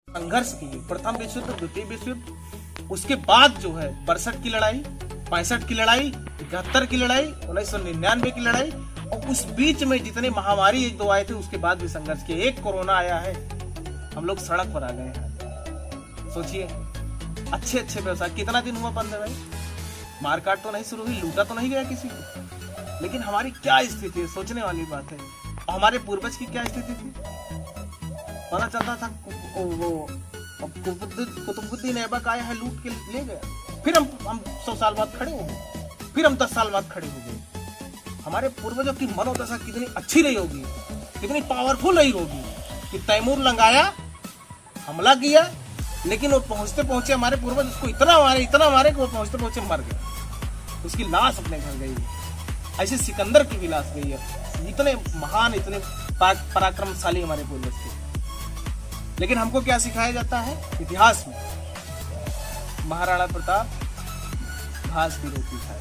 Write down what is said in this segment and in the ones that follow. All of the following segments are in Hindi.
संघर्ष किए, प्रथम विश्व युद्ध, द्वितीय विश्व युद्ध, उसके बाद जो है 62 की लड़ाई, 65 की लड़ाई, 71 की लड़ाई, 1999 की लड़ाई, और उस बीच में जितने महामारी एक दो आए थे उसके बाद भी संघर्ष किए। एक कोरोना आया है, हम लोग सड़क पर आ गए हैं। सोचिए, अच्छे अच्छे व्यवसाय कितना दिन हुआ बंद है भाई, मारकाट तो नहीं शुरू हुई, लूटा तो नहीं गया किसी को, लेकिन हमारी क्या स्थिति है, सोचने वाली बात है। और हमारे पूर्वज की क्या स्थिति थी, पता चलता था वो कुतुबुद्दीन ऐबक आया है, लूट के ले गया, फिर हम 100 साल बाद खड़े हो गए, फिर हम 10 साल बाद खड़े हो गए। हमारे पूर्वजों की मनोदशा कितनी अच्छी रही होगी, कितनी पावरफुल रही होगी कि तैमूर लंगाया, हमला किया, लेकिन वो पहुंचते पहुंचे हमारे पूर्वज उसको इतना मारे कि वो पहुंचते पहुंचे मर गया, उसकी लाश अपने घर गई। ऐसे सिकंदर की भी लाश गई है। इतने महान, इतने पराक्रमशाली हमारे पूर्वज थे। लेकिन हमको क्या सिखाया जाता है इतिहास में, महाराणा प्रताप घास की रोटी खाए।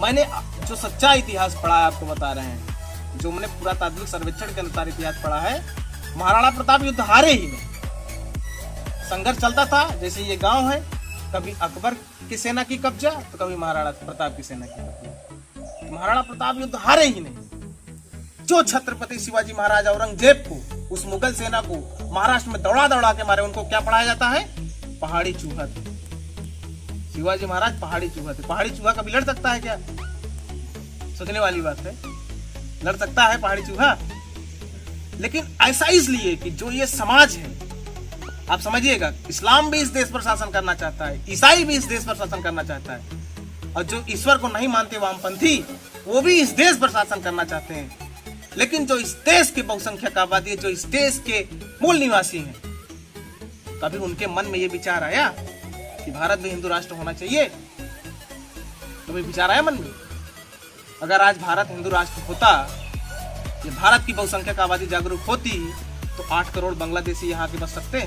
मैंने जो सच्चा इतिहास पढ़ा है आपको बता रहे हैं, जो मैंने पूरा तात्विक सर्वेक्षण के अनुसार इतिहास पढ़ा है, महाराणा प्रताप युद्ध हारे ही नहीं। संघर्ष चलता था, जैसे ये गांव है, कभी अकबर की सेना की कब्जा तो कभी महाराणा प्रताप की सेना की कब्जा। महाराणा प्रताप युद्ध हारे ही नहीं। जो छत्रपति शिवाजी महाराज औरंगजेब को, उस मुगल सेना को महाराष्ट्र में दौड़ा दौड़ा के मारे, उनको क्या पढ़ाया जाता है, पहाड़ी चूहा थे। शिवाजी महाराज पहाड़ी चूहा थे। पहाड़ी चूहा कभी लड़ सकता है क्या, सोचने वाली बात है, लड़ सकता है पहाड़ी चूहा? लेकिन ऐसा इसलिए कि जो ये समाज है, आप समझिएगा, इस्लाम भी इस देश पर शासन करना चाहता है, ईसाई भी इस देश पर शासन करना चाहता है, और जो ईश्वर को नहीं मानते वामपंथी, वो भी इस देश पर शासन करना चाहते हैं। लेकिन जो इस देश के बहुसंख्यक आबादी है, जो इस देश के मूल निवासी हैं, कभी उनके मन में ये विचार आया कि भारत भी हिंदू राष्ट्र होना चाहिए? कभी विचार आया मन में? अगर आज भारत हिंदू राष्ट्र होता, ये भारत की बहुसंख्यक आबादी जागरूक होती, तो 8 करोड़ बांग्लादेशी यहाँ के बस सकते,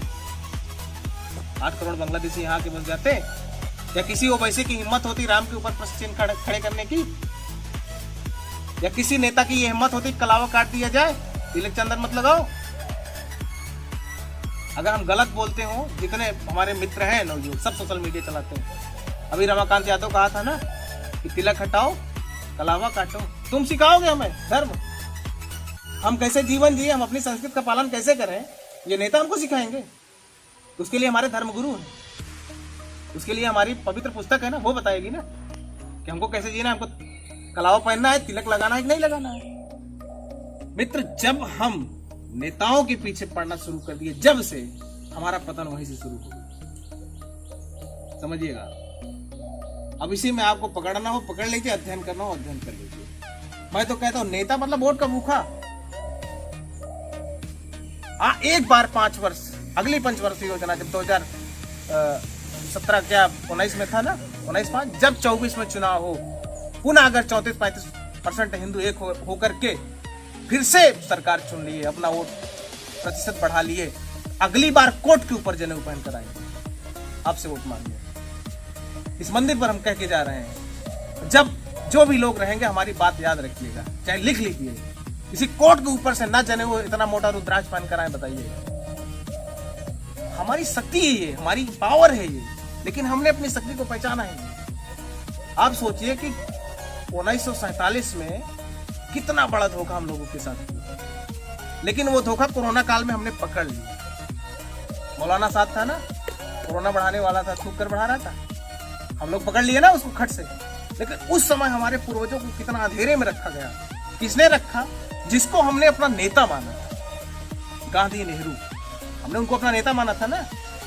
8 करोड़ बांग्लादेशी यहाँ के बस जाते, या किसी ओवैसी की हिम्मत होती राम के ऊपर प्रश्न चिन्ह खड़े करने की, या किसी नेता की ये हिम्मत होती कलावा काट दिया जाए, तिलक चंदन मत लगाओ। अगर हम गलत बोलते हो, जितने हमारे मित्र हैं ना, जो सब सोशल मीडिया चलाते हैं, अभी रमाकांत यादव कहा था ना कि तिलक हटाओ, कलावा काटो। तुम सिखाओगे हमें धर्म, हम कैसे जीवन जिए, हम अपनी संस्कृति का पालन कैसे करें, ये नेता हमको सिखाएंगे? उसके लिए हमारे धर्मगुरु हैं, उसके लिए हमारी पवित्र पुस्तक है ना, वो बताएगी ना कि हमको कैसे जीना है, हमको कलावा पहनना है, तिलक लगाना है कि नहीं लगाना है। मित्र, जब हम नेताओं के पीछे पड़ना शुरू कर दिए, जब से हमारा पतन वहीं से शुरू हो, समझिएगा। अब इसी में आपको पकड़ना हो पकड़ लीजिए, अध्ययन करना हो अध्ययन कर लीजिए। मैं तो कहता हूं नेता मतलब वोट का भूखा। एक बार 5 वर्ष, अगली पंचवर्षीय योजना जब 2017 क्या 19 में था ना, 19-5, जब 24 में चुनाव हो, पुनः अगर 34-35% हिंदू एक होकर के फिर से सरकार चुन लिए, अपना वोट प्रतिशत बढ़ा लिए, अगली बार कोर्ट के ऊपर जनेऊ पहन कर आएंगे, आपसे वोट मांगे। इस मंदिर पर हम कह के जा रहे हैं, जब जो भी लोग रहेंगे हमारी बात याद रखिएगा, चाहे लिख लीजिए, किसी कोर्ट के ऊपर से ना जनेऊ इतना मोटा रुद्राक्ष पहन कर आए, बताइए। हमारी शक्ति है ये, हमारी पावर है ये, लेकिन हमने अपनी शक्ति को पहचाना है। आप सोचिए कि 1947 में कितना बड़ा धोखा हम लोगों के साथ हुआ, लेकिन वो धोखा कोरोना काल में हमने पकड़ लिया। मौलाना साहब था ना, कोरोना बढ़ाने वाला था, थूक कर बढ़ा रहा था, हम लोग पकड़ लिए ना उसको खट से। लेकिन उस समय हमारे पूर्वजों को कितना अंधेरे में रखा गया। किसने रखा? जिसको हमने अपना नेता माना, गांधी, नेहरू, हमने उनको अपना नेता माना था ना।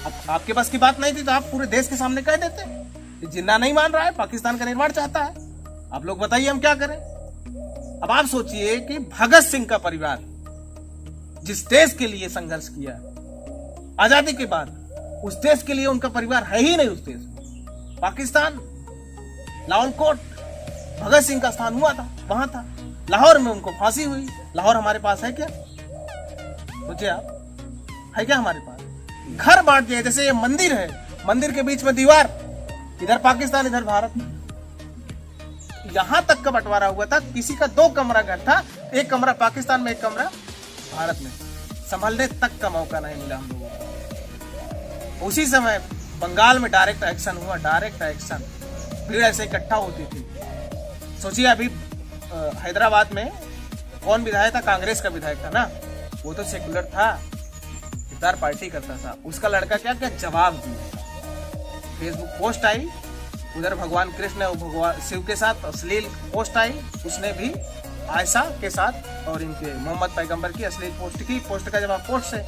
अब आपके पास की बात नहीं थी तो आप पूरे देश के सामने कह देते कि जिन्ना नहीं मान रहा है, पाकिस्तान का निर्माण चाहता है, आप लोग बताइए हम क्या करें। अब आप सोचिए कि भगत सिंह का परिवार जिस देश के लिए संघर्ष किया आजादी के बाद, उस देश के लिए उनका परिवार है ही नहीं उस देश में। पाकिस्तान, लाहौर, भगत सिंह का स्थान हुआ था, वहां था। लाहौर में उनको फांसी हुई। लाहौर हमारे पास है क्या? सोचिए आप, है क्या हमारे पास? घर बांट दिए, जैसे ये मंदिर है, मंदिर के बीच में दीवार, इधर पाकिस्तान इधर भारत। यहां तक का बंटवारा हुआ था, किसी का 2 कमरा घर था, एक कमरा पाकिस्तान में, एक कमरा भारत में। संभलने तक का मौका नहीं मिला हम लोगों को। उसी समय बंगाल में डायरेक्ट एक्शन हुआ, डायरेक्ट एक्शन, भीड़ ऐसे इकट्ठा होती थी। सोचिए अभी हैदराबाद में कौन विधायक था, कांग्रेस का विधायक था ना, वो तो सेकुलर था, इफ्तार पार्टी करता था, उसका लड़का क्या क्या जवाब दिया। फेसबुक पोस्ट आई, उधर भगवान कृष्ण और भगवान शिव के साथ अश्लील पोस्ट आई, उसने भी आयशा के साथ और इनके मोहम्मद पैगंबर की अश्लील पोस्ट की, पोस्ट का जवाब पोस्ट से।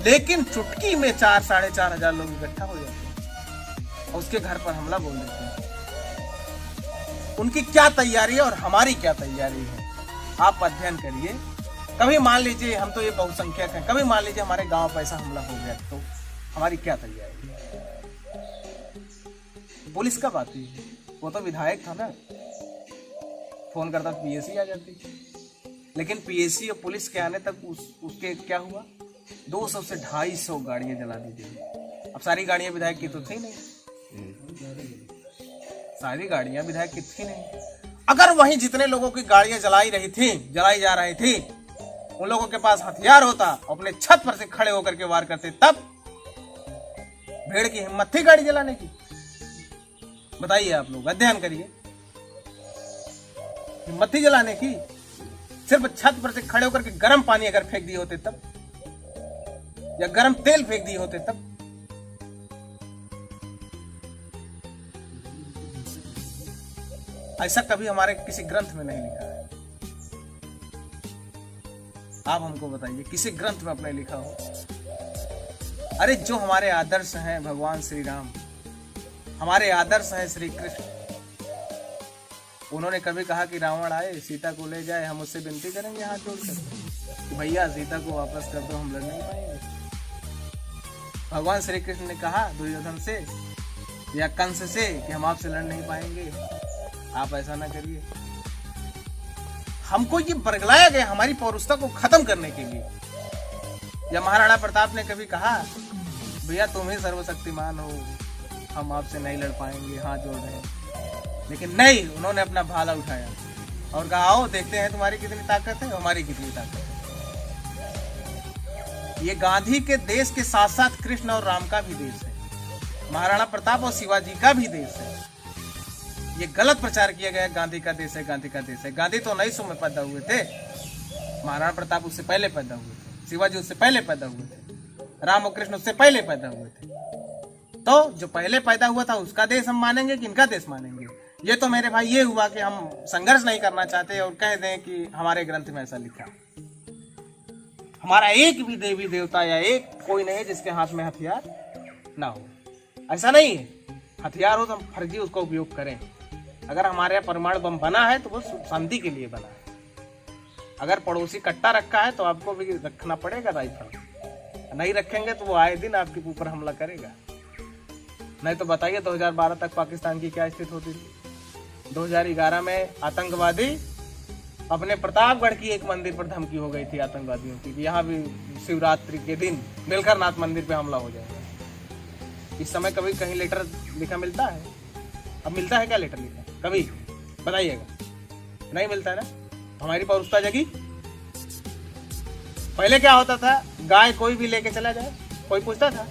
लेकिन चुटकी में 4-4.5 हजार लोग इकट्ठा हो जाते हैं और उसके घर पर हमला बोल देते हैं। उनकी क्या तैयारी है और हमारी क्या तैयारी है, आप अध्ययन करिए। कभी मान लीजिए हम तो ये बहुसंख्यक हैं, कभी मान लीजिए हमारे गांव पर ऐसा हमला हो गया तो हमारी क्या तैयारी है। पुलिस कब आती है, वो तो विधायक था ना, फोन करता तो पीएसी आ जाती। लेकिन पीएसी और पुलिस के आने तक उसके क्या हुआ, 200 से 250 गाड़ियां जला दी गई। अब सारी गाड़ियां विधायक की तो थी नहीं, सारी गाड़ियां विधायक की थी नहीं। अगर वहीं जितने लोगों की गाड़ियां जलाई जा रही थी, उन लोगों के पास हथियार होता, अपने छत पर से खड़े होकर के वार करते, तब भीड़ की हिम्मत थी गाड़ी जलाने की? बताइए आप लोग, अध्ययन करिए। हिम्मत थी जलाने की? सिर्फ छत पर से खड़े होकर के गर्म पानी अगर फेंक दिए होते तब, या गर्म तेल फेंक दिए होते तब। ऐसा कभी हमारे किसी ग्रंथ में नहीं लिखा है। आप हमको बताइए, किसी ग्रंथ में अपने लिखा हो? अरे जो हमारे आदर्श हैं भगवान श्री राम, हमारे आदर्श हैं श्री कृष्ण, उन्होंने कभी कहा कि रावण आए सीता को ले जाए, हम उससे विनती करेंगे हाथ जोड़कर कि भैया सीता को वापस कर दो, हम लड़ नहीं पाएंगे? भगवान श्री कृष्ण ने कहा दुर्योधन से या कंस से कि हम आपसे लड़ नहीं पाएंगे, आप ऐसा ना करिए। हमको ये बरगलाया गया हमारी पौरुषता को खत्म करने के लिए। या महाराणा प्रताप ने कभी कहा भैया तुम ही सर्वशक्तिमान हो, हम आपसे नहीं लड़ पाएंगे, हाथ जोड़ रहे हैं। लेकिन नहीं, उन्होंने अपना भाला उठाया और कहा आओ देखते हैं तुम्हारी कितनी ताकत है, हमारी कितनी ताकत है। ये गांधी के देश के साथ साथ कृष्ण और राम का भी देश है, महाराणा प्रताप और शिवाजी का भी देश है। ये गलत प्रचार किया गया, गांधी का देश है, गांधी का देश है। गांधी तो 1900 में पैदा हुए थे, महाराणा प्रताप उससे पहले पैदा हुए थे, शिवाजी उससे पहले पैदा हुए थे, राम और कृष्ण उससे पहले पैदा हुए थे। तो जो पहले पैदा हुआ था उसका देश हम मानेंगे कि इनका देश मानेंगे? ये तो मेरे भाई ये हुआ कि हम संघर्ष नहीं करना चाहते और कह दें कि हमारे ग्रंथ में ऐसा लिखा। हमारा एक भी देवी देवता या एक कोई नहीं है जिसके हाथ में हथियार ना हो, ऐसा नहीं है। हथियार हो तो हम फर्जी उसका उपयोग करें। अगर हमारे यहाँ परमाणु बम बना है तो वो शांति के लिए बना है। अगर पड़ोसी कट्टा रखा है तो आपको भी रखना पड़ेगा राइफल, नहीं रखेंगे तो वो आए दिन आपके ऊपर हमला करेगा। नहीं तो बताइए 2012 तक पाकिस्तान की क्या स्थिति होती थी? 2011 में आतंकवादी अपने प्रतापगढ़ की एक मंदिर पर धमकी हो गई थी आतंकवादियों की, यहाँ भी शिवरात्रि के दिन बेलखरनाथ मंदिर पे हमला हो जाएगा। इस समय कभी कहीं लेटर लिखा मिलता है? अब मिलता है क्या लेटर लिखा कभी? बताइएगा, नहीं मिलता है ना। हमारी पौरुषता जगी। पहले क्या होता था, गाय कोई भी लेके चला जाए, कोई पूछता था?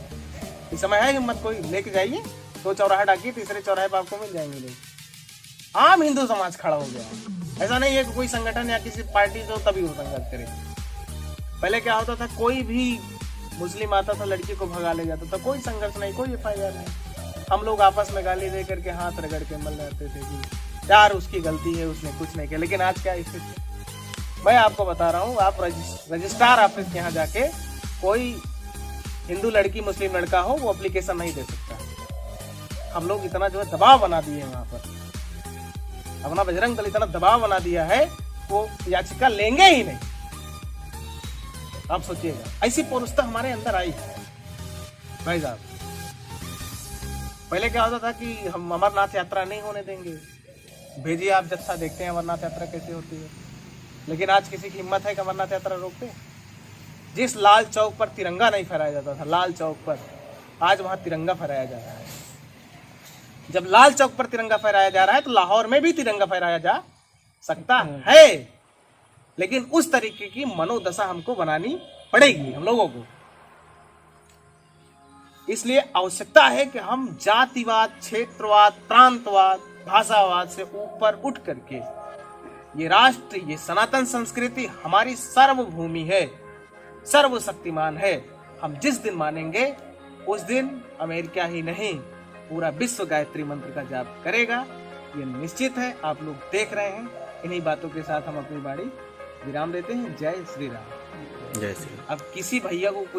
इस समय है हिम्मत कोई लेके जाइए, 2 चौराहा डाकिए, तीसरे चौराहे पर आपको मिल जाएंगे लोग। आम हिंदू समाज खड़ा हो गया। ऐसा नहीं है कि कोई संगठन या किसी पार्टी जो तभी वो संघर्ष करे। पहले क्या होता था, कोई भी मुस्लिम आता था लड़की को भगा ले जाता था, कोई संघर्ष नहीं, कोई एफआईआर नहीं। हम लोग आपस में गाली दे करके हाथ रगड़ के मल जाते थे कि यार उसकी गलती है, उसने कुछ नहीं किया। लेकिन आज क्या स्थिति, मैं आपको बता रहा हूँ, आप रजिस्ट्रार ऑफिस के यहाँ जाके कोई हिंदू लड़की मुस्लिम लड़का हो वो एप्लीकेशन नहीं दे सकता। हम लोग इतना जो है दबाव बना दिए हैं वहां पर, अपना बजरंग दल इतना दबाव बना दिया है वो याचिका लेंगे ही नहीं। आप सोचिएगा, ऐसी पौरुषता हमारे अंदर आई भाई साहब। पहले क्या होता था कि हम अमरनाथ यात्रा नहीं होने देंगे, भेजिए आप जत्था, देखते हैं अमरनाथ यात्रा कैसे होती है। लेकिन आज किसी की हिम्मत है कि अमरनाथ यात्रा रोकते? जिस लाल चौक पर तिरंगा नहीं फहराया जाता था, लाल चौक पर, आज वहां तिरंगा फहराया जा रहा है। जब लाल चौक पर तिरंगा फहराया जा रहा है तो लाहौर में भी तिरंगा फहराया जा सकता है। लेकिन उस तरीके की मनोदशा हमको बनानी पड़ेगी हम लोगों को। इसलिए आवश्यकता है कि हम जातिवाद, क्षेत्रवाद, प्रांतवाद, भाषावाद से ऊपर उठ करके ये राष्ट्र, ये सनातन संस्कृति हमारी सर्वभूमि है, सर्वशक्तिमान है। हम जिस दिन मानेंगे उस दिन अमेरिका ही नहीं पूरा विश्व गायत्री मंत्र का जाप करेगा, ये निश्चित है। आप लोग देख रहे हैं। इन्हीं बातों के साथ हम अपनी वाणी विराम देते हैं। जय श्री राम। जय श्री राम। अब किसी भैया को कुछ